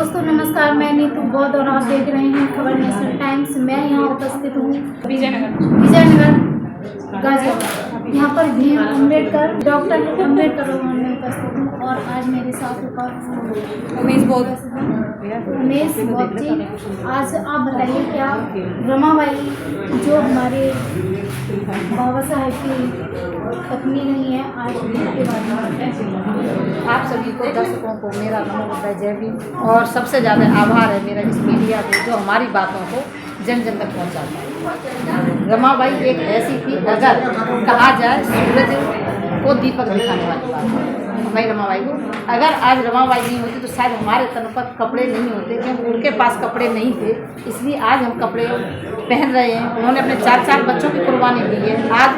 दोस्तों नमस्कार, मैं नीतू बौद्ध और आप देख रहे हैं खबर नेशनल टाइम्स। मैं यहाँ उपस्थित हूँ विजयनगर गाजियाबाद। यहाँ पर भीम अम्बेडकर डॉक्टर अम्बेडकर भवन में उपस्थित हूँ और आज मेरे साथ उमेश बौद्ध जी। आज आप बताइए क्या रमाबाई जो हमारे बाबा साहेब की पत्नी नहीं है, आज के बारे में आप सभी को दर्शकों को मेरा नमो जय भीम। और सबसे ज़्यादा आभार है मेरा इस मीडिया को जो हमारी बातों को जन जन तक पहुँचाता है। रमाबाई एक ऐसी थी, अगर कहा जाए सूरज को दीपक दिखाने वाली बात है हमारी रमाबाई को। अगर आज रमाबाई नहीं होती तो शायद हमारे तन पर कपड़े नहीं होते, क्योंकि उनके पास कपड़े नहीं थे, इसलिए आज हम कपड़े पहन रहे हैं। उन्होंने अपने 4 बच्चों की कुर्बानी दी है। आज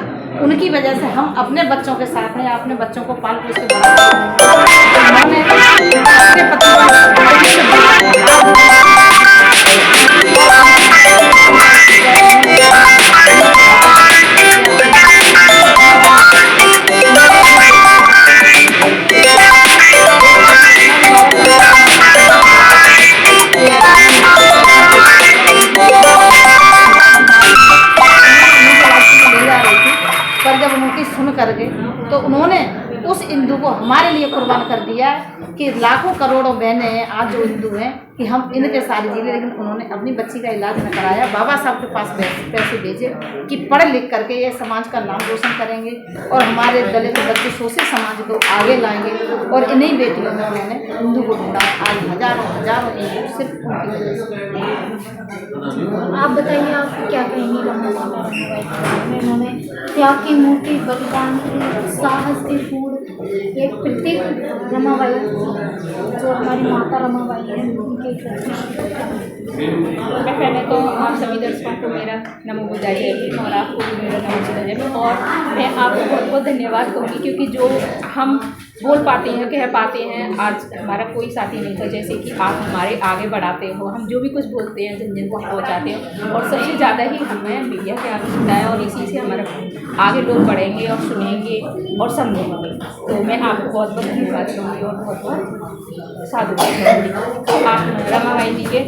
उनकी वजह से हम अपने बच्चों के साथ हैं, अपने बच्चों को पाल पोस के बड़ा उन्होंने अपने पति पर जब उनकी सुन कर गए तो उन्होंने उस हिंदू को हमारे लिए कुर्बान कर दिया कि लाखों करोड़ों बहनें हैं आज जो हिंदू हैं कि हम इनके सारे जी, लेकिन उन्होंने अपनी बच्ची का इलाज न कराया। बाबा साहब के पास पैसे भेजे कि पढ़ लिख करके ये समाज का नाम रोशन करेंगे और हमारे दलित बच्चे शोषित समाज को आगे लाएंगे। और इन्हीं बेटियों में उन्होंने हिंदू को ढूंढा। आज हजारों हिंदू सिर्फ उनकी वजह से। आप बताइए, आप क्या कहेंगे रमाबाई में? उन्होंने त्याग की मूर्ति, बलिदान की, साहस की फूल, एक प्रतीक रमाबाई जो हमारी माता रमाबाई है उनके। मैं पहले तो आप सभी दर्शकों को मेरा नमो बुद्धाय जय भीम और आपको भी मेरा नमो बुद्धाय जय भीम। और मैं आपको बहुत बहुत धन्यवाद कहूँगी, क्योंकि जो हम बोल पाते हैं, कह पाते हैं, आज हमारा कोई साथी नहीं था। जैसे कि आप हमारे आगे बढ़ाते हो, हम जो भी कुछ बोलते हैं जन जन को पहुँचाते हो, और सबसे ज़्यादा ही हमें मीडिया की आवश्यकता है और इसी से हमारा आगे लोग बढ़ेंगे और सुनेंगे और समझेंगे। तो मैं आपको बहुत बहुत धन्यवाद करूँगी और बहुत बहुत साधुवाद करूँगी। आप रमाबाई जी के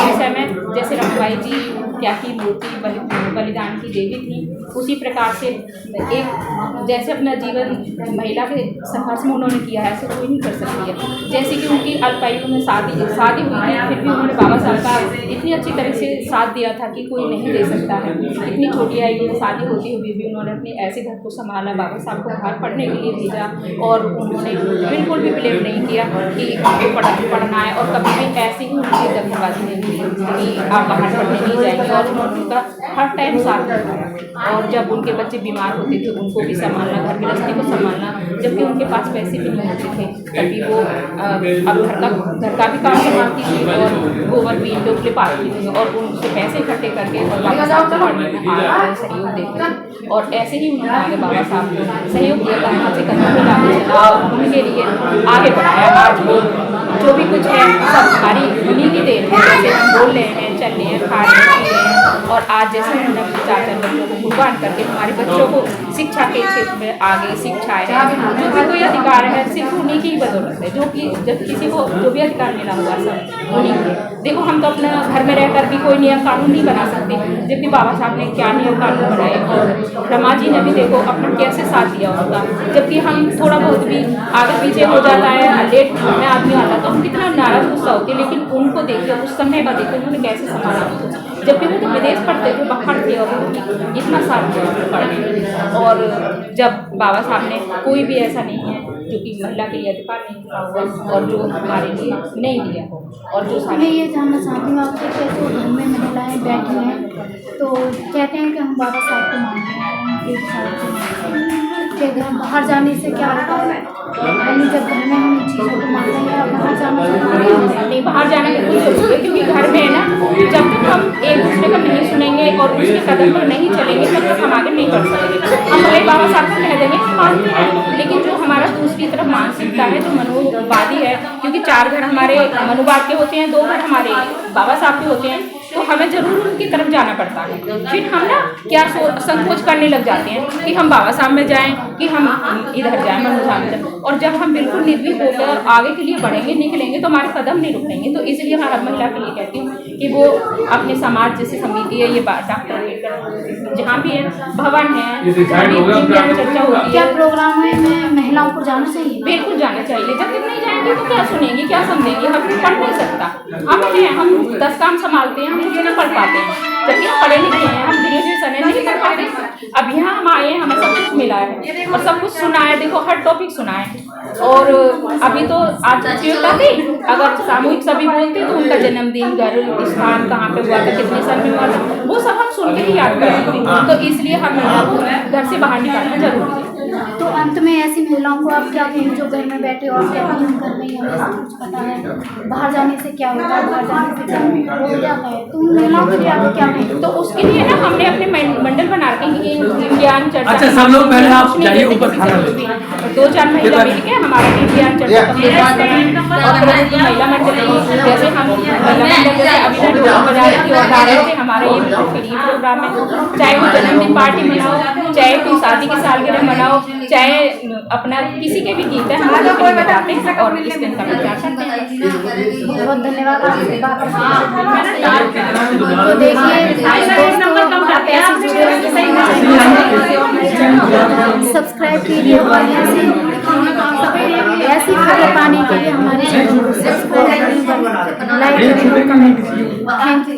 विषय में, जैसे रमाबाई जी त्याग की मूर्ति, बलिदान की देवी थी, उसी प्रकार से एक जैसे अपना जीवन महिला के संघर्ष में उन्होंने किया है, ऐसे कोई नहीं कर सकती है। जैसे कि उनकी अल्पायु में शादी हुई थी, फिर भी उन्होंने बाबा साहब का इतनी अच्छी तरह से साथ दिया था कि कोई नहीं दे सकता है। इतनी छोटी आयु में शादी होती हुई भी उन्होंने अपने ऐसे घर को संभाला, बाबा साहब को बाहर पढ़ने के लिए भेजा और उन्होंने बिल्कुल भी ब्लेम नहीं किया कि आपको पढ़ना है। और कभी भी ऐसे ही उनकी दखलबाजी नहीं की कि आप बाहर पढ़ने नहीं जाएंगे, और उन्होंने उनका हर टाइम साथ दिया। और जब उनके बच्चे बीमार होते थे उनको भी संभालना, घर गृहस्थी को संभालना, जबकि उनके पास पैसे भी नहीं होते थे, तभी वो अब घर का भी काम संभालती थी और गोबर भी लोग ले पाती थी और उनसे पैसे इकट्ठे करके और बाबा साहब को पढ़ने में आगे सहयोग देते थे। और ऐसे ही उन्होंने आगे बाबा साहब को सहयोग दिया, कहाँ से कहाँ पे आगे चला और उनके लिए आगे बढ़ाया। आज वो जो भी कुछ है सब हमारी उन्हीं की देन है। जैसे हम बोल रहे हैं, चल रहे हैं, खा रहे हैं, पी रहे हैं, और आज जैसे उन्होंने अपने 4 बच्चों को कुर्बान करके हमारे बच्चों को शिक्षा के क्षेत्र में आगे शिक्षाएँ जो भी कोई अधिकार है सिर्फ उन्हीं की ही बदौलत है। जो कि जब किसी को जो भी अधिकार मिला हुआ सब उन्हीं के। देखो, हम तो अपने घर में रहकर भी कोई नियम कानून नहीं बना सकते, जबकि बाबा साहब ने क्या नियम कानून बनाए। और रमा जी ने भी देखो अपना कैसे साथ दिया उनका, जबकि हम थोड़ा बहुत भी आगे पीछे हो जाता है, लेट में आदमी आता तो हम कितना नाराज गुस्सा होते, लेकिन उनको देखिए उस समय का देखिए उन्होंने कैसे संभाला। जबकि वो तो विदेश पढ़ते थे, बाहर थे और इतना साथ दिया पढ़ने। और जब बाबा साहब ने कोई भी ऐसा नहीं है जो कि महिला के लिए अधिकार नहीं दिया हुआ और जो हमारे लिए नहीं दिया हो। और जो मैं ये जानना चाहती हूँ आपसे कि जो घर में महिलाएं बैठी हैं तो कहते हैं कि हम बाबा साहब को मानते हैं, एक साल को मानते हैं कि घर बाहर जाने से क्या होता है, यानी जब घर में हम चीज़ों को मानते हैं बाहर जाने से नहीं, बाहर जाने की कोई जरूरत है, क्योंकि घर में है ना, जब तक हम एक दूसरे का नहीं सुनेंगे और उसके कदम पर नहीं चलेंगे तब तक हम आगे नहीं बढ़ सकेंगे। हम भले बाबा साहब को कह देंगे मानते हैं, लेकिन जो हमारा दूसरी तरफ मानसिकता है जो मनुवादी है, क्योंकि 4 घर हमारे मनुवाद के होते हैं, 2 घर हमारे बाबा साहब के होते हैं, तो हमें ज़रूर उनकी तरफ जाना पड़ता है। फिर हम ना क्या संकोच करने लग जाते हैं कि हम बाबा साहब में जाएं, कि हम इधर जाएं, मनोधाम में जाएं। और जब हम बिल्कुल निर्भीक होकर आगे के लिए बढ़ेंगे, निकलेंगे, तो हमारे कदम नहीं रुकेंगे। तो इसलिए मैं हर महिला के लिए कहती हूँ कि वो अपने समाज जैसे समिति है, ये डॉक्टर अम्बेडकर जहाँ भी है, भवन है, जहाँ भी विज्ञान चर्चा होती है, क्या प्रोग्राम में महिलाओं को जाना चाहिए? बिल्कुल जाना चाहिए। जब तक नहीं जाएंगे तो क्या सुनेंगे, क्या समझेंगे? हम पढ़ नहीं सकता, हम 10 काम संभालते हैं, हम कुछ नहीं पढ़ पाते हैं। जबकि हम पढ़े लिखे हैं, हम ग्रेजुएशन है, नहीं पढ़ पाते। अब यहाँ हम आए हैं, हमें सब कुछ मिला है और सब कुछ सुना है। देखो हर टॉपिक सुना है। और अभी तो आज प्रतियोगिता थी, अगर सामूहिक सभी बोलते तो उनका जन्मदिन, घर, स्थान, कहाँ पे हुआ था, कितने साल में हुआ था, वो सब हम सुन के ही याद करते थे। तो इसलिए हम घर से बाहर निकालना जरूरी है। तो अंत में ऐसी महिलाओं को आप क्या कहेंगे जो घर में बैठे और कहती हैं घर में ही हमें सब कुछ पता है, बाहर जाने से क्या होता है, बाहर जाने से क्या होता है, वो क्या कहे? तो उन महिलाओं के लिए आप क्या कहेंगे? तो उसके लिए ना हमने अपने मंडल बना रखे हैं, विज्ञान चर्चा। अच्छा, सब लोग पहले आप जाइए ऊपर खाना लें। 2-4 महिला मिलकर हमारा विज्ञान चर्चा और महिला मंडल की, जैसे हम महिला मंडल जैसे अभी बजा रहे थे और गा रहे थे, हमारा ये फ्री प्रोग्राम है। चाहे वो जन्मदिन पार्टी मनाओ, चाहे कोई शादी की सालगिरह मनाओ, चाहे अपना किसी के भी गीत है, हम लोग बताते हैं और इस दिन का प्रचार करते हैं। बहुत धन्यवाद आपसे बात करने। तो देखिए सब्सक्राइब कीजिए और ऐसी खबर पाने के लिए हमारे चैनल को सब्सक्राइब करें, लाइक करें, कमेंट करें। Thank you.